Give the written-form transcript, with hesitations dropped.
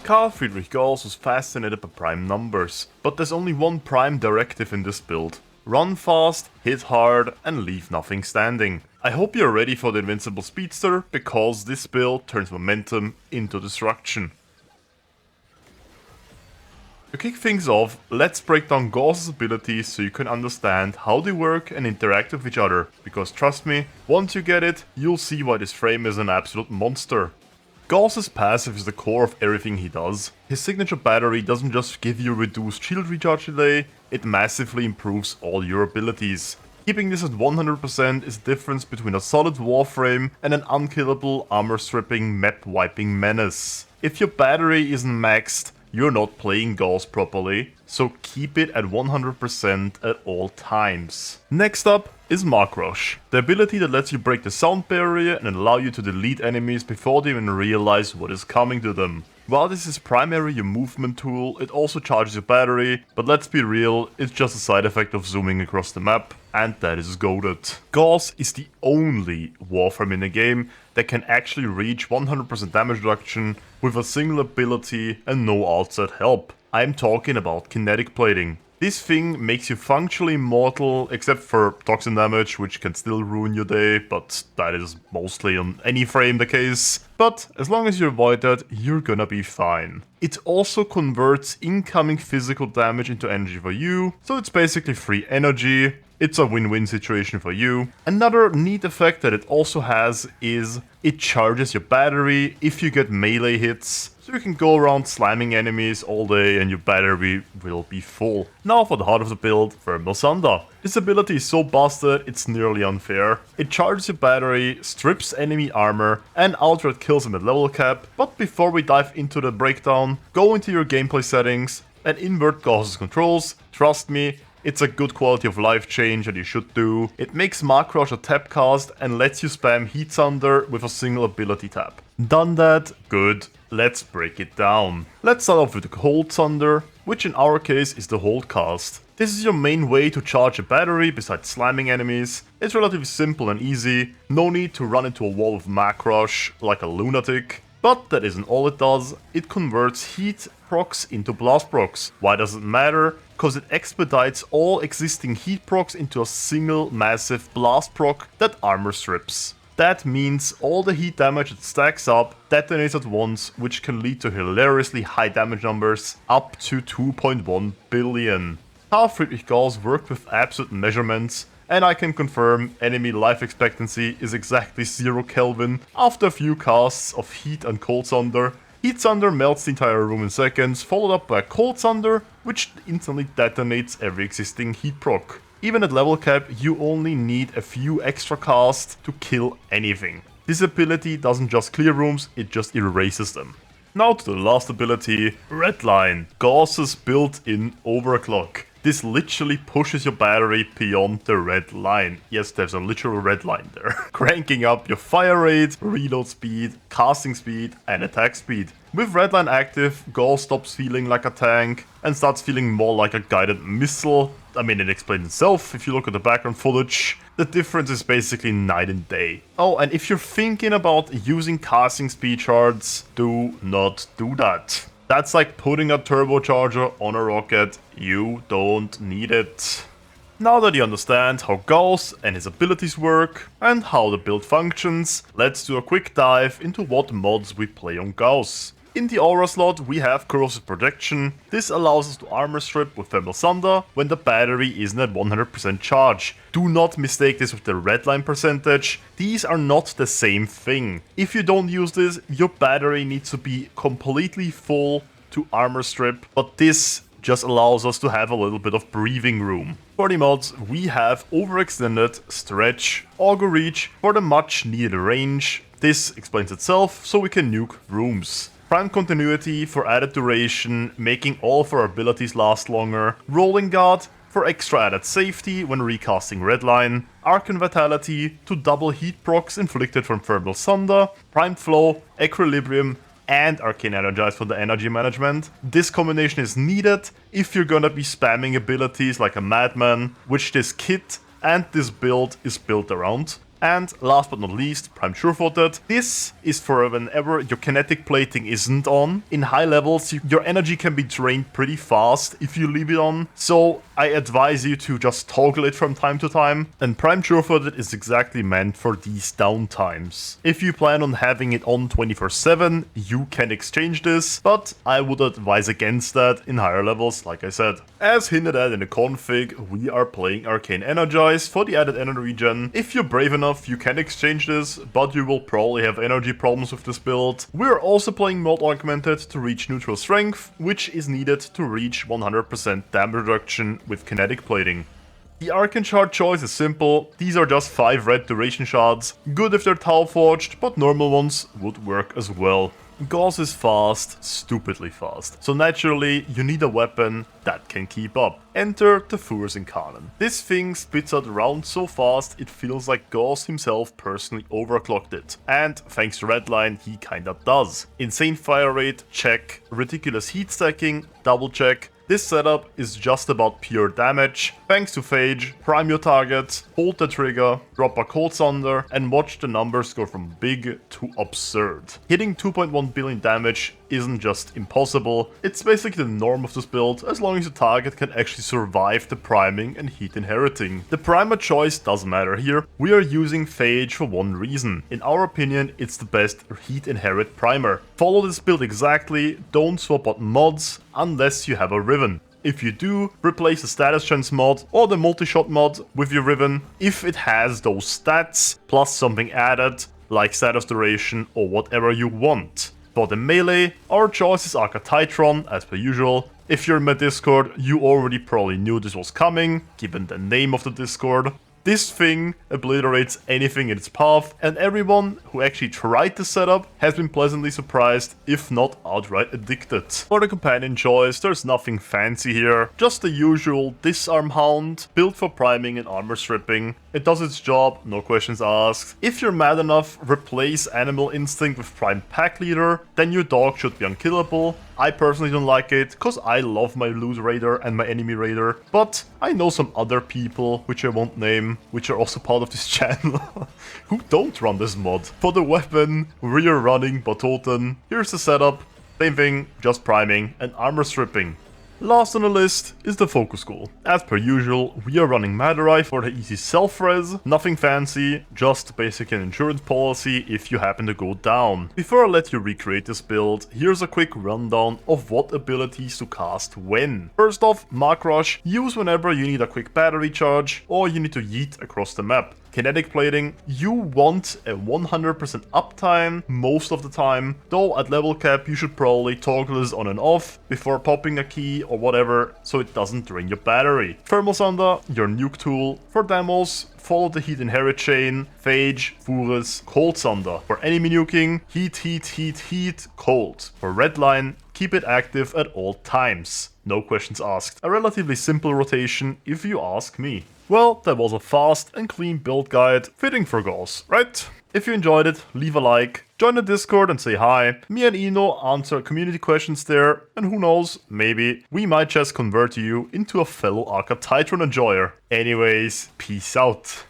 Carl Friedrich Gauss was fascinated by prime numbers, but there's only one prime directive in this build. Run fast, hit hard, and leave nothing standing. I hope you're ready for the invincible speedster, because this build turns momentum into destruction. To kick things off, let's break down Gauss's abilities so you can understand how they work and interact with each other, because trust me, once you get it, you'll see why this frame is an absolute monster. Gauss's passive is the core of everything he does. His signature battery doesn't just give you reduced shield recharge delay, it massively improves all your abilities. Keeping this at 100% is the difference between a solid Warframe and an unkillable armor-stripping, map-wiping menace. If your battery isn't maxed, you're not playing Gauss properly, so keep it at 100% at all times. Next up is Mach Rush, the ability that lets you break the sound barrier and allow you to delete enemies before they even realize what is coming to them. While this is primarily your movement tool, it also charges your battery, but let's be real, it's just a side effect of zooming across the map, and that is goated. Gauss is the only Warframe in the game that can actually reach 100% damage reduction with a single ability and no outside help. I'm talking about Kinetic Plating. This thing makes you functionally immortal, except for toxin damage, which can still ruin your day, but that is mostly on any frame the case. But as long as you avoid that, you're gonna be fine. It also converts incoming physical damage into energy for you, so it's basically free energy. It's a win-win situation for you. Another neat effect that it also has is it charges your battery if you get melee hits, so you can go around slamming enemies all day and your battery will be full. Now for the heart of the build, Thermal Sunder. This ability is so busted, it's nearly unfair. It charges your battery, strips enemy armor, and outright kills them at level cap. But before we dive into the breakdown, go into your gameplay settings and invert Gauss's controls. Trust me, it's a good quality of life change that you should do. It makes Mach Rush a tap cast and lets you spam Heat Sunder with a single ability tap. Done that? Good. Let's break it down. Let's start off with the Hold Sunder, which in our case is the hold cast. This is your main way to charge a battery besides slamming enemies. It's relatively simple and easy, no need to run into a wall of Mach Rush like a lunatic. But that isn't all it does, it converts heat procs into blast procs. Why does it matter? Because it expedites all existing heat procs into a single massive blast proc that armor strips. That means all the heat damage that stacks up detonates at once, which can lead to hilariously high damage numbers, up to 2.1 billion. Carl Friedrich Gauss worked with absolute measurements, and I can confirm enemy life expectancy is exactly 0 Kelvin after a few casts of Heat and Cold Sunder. Heat Sunder melts the entire room in seconds, followed up by a Cold Sunder, which instantly detonates every existing heat proc. Even at level cap, you only need a few extra casts to kill anything. This ability doesn't just clear rooms, it just erases them. Now to the last ability, Redline, Gauss's built-in overclock. This literally pushes your battery beyond the red line. Yes, there's a literal red line there. Cranking up your fire rate, reload speed, casting speed, and attack speed. With Redline active, Gauss stops feeling like a tank and starts feeling more like a guided missile. I mean, it explains itself if you look at the background footage. The difference is basically night and day. Oh, and if you're thinking about using casting speed shards, do not do that. That's like putting a turbocharger on a rocket. You don't need it. Now that you understand how Gauss and his abilities work and how the build functions, let's do a quick dive into what mods we play on Gauss. In the aura slot we have corrosive protection. This allows us to armor strip with Thermal Sunder when the battery isn't at 100% charge. Do not mistake this with the redline percentage, these are not the same thing. If you don't use this, your battery needs to be completely full to armor strip, but this just allows us to have a little bit of breathing room. For the mods we have Overextended, Stretch, Augur Reach for the much needed range. This explains itself, so we can nuke rooms. Prime Continuity for added duration, making all of our abilities last longer. Rolling Guard for extra added safety when recasting Redline. Archon Vitality to double heat procs inflicted from Thermal Sunder. Prime Flow, Equilibrium, and Arcane Energize for the energy management. This combination is needed if you're gonna be spamming abilities like a madman, which this kit and this build is built around. And last but not least, Prime Surefooted. This is for whenever your kinetic plating isn't on. In high levels, your energy can be drained pretty fast if you leave it on, so I advise you to just toggle it from time to time. And Prime Surefooted is exactly meant for these downtimes. If you plan on having it on 24/7, you can exchange this, but I would advise against that in higher levels, like I said. As hinted at in the config, we are playing Arcane Energize for the added energy regen. If you're brave enough, you can exchange this, but you will probably have energy problems with this build. We're also playing Mod Augmented to reach neutral strength, which is needed to reach 100% damage reduction with Kinetic Plating. The Arcane shard choice is simple. These are just 5 red duration shards. Good if they're Tau forged, but normal ones would work as well. Gauss is fast, stupidly fast, so naturally you need a weapon that can keep up. Enter the Fur's Incarnate. This thing spits out rounds so fast it feels like Gauss himself personally overclocked it. And thanks to Redline, he kinda does. Insane fire rate, check. Ridiculous heat stacking, double check. This setup is just about pure damage. Thanks to Phage, prime your target, hold the trigger, drop a cold Sunder, and watch the numbers go from big to absurd. Hitting 2.1 billion damage isn't just impossible, it's basically the norm of this build as long as the target can actually survive the priming and heat inheriting. The primer choice doesn't matter here, we are using Phage for one reason. In our opinion, it's the best heat inherit primer. Follow this build exactly, don't swap out mods unless you have a Riven. If you do, replace the status chance mod or the multi-shot mod with your Riven if it has those stats plus something added like status duration or whatever you want. For the melee, our choice is Arcatitron as per usual. If you're in my Discord, you already probably knew this was coming, given the name of the Discord. This thing obliterates anything in its path, and everyone who actually tried the setup has been pleasantly surprised, if not outright addicted. For the companion choice, there's nothing fancy here, just the usual Disarm Hound, built for priming and armor stripping. It does its job, no questions asked. If you're mad enough, replace Animal Instinct with Prime Pack Leader, then your dog should be unkillable. I personally don't like it, cause I love my Loot Raider and my Enemy Raider, but I know some other people, which I won't name, which are also part of this channel, who don't run this mod. For the weapon, we are running Batoten. Here's the setup, same thing, just priming and armor stripping. Last on the list is the Focus Goal. As per usual, we are running Madurai for the easy self-res, nothing fancy, just basic and insurance policy if you happen to go down. Before I let you recreate this build, here's a quick rundown of what abilities to cast when. First off, Mach Rush, use whenever you need a quick battery charge or you need to yeet across the map. Kinetic Plating, you want a 100% uptime most of the time, though at level cap you should probably toggle this on and off before popping a key or whatever so it doesn't drain your battery. Thermal Sunder, your nuke tool. For demos, follow the heat inherit chain, Phage, Furus, Cold Sunder. For enemy nuking, heat, cold. For Redline, keep it active at all times. No questions asked. A relatively simple rotation if you ask me. Well, that was a fast and clean build guide, fitting for Gauss, right? If you enjoyed it, leave a like, join the Discord and say hi. Me and Ino answer community questions there, and who knows, maybe we might just convert you into a fellow Arcatitron enjoyer. Anyways, peace out.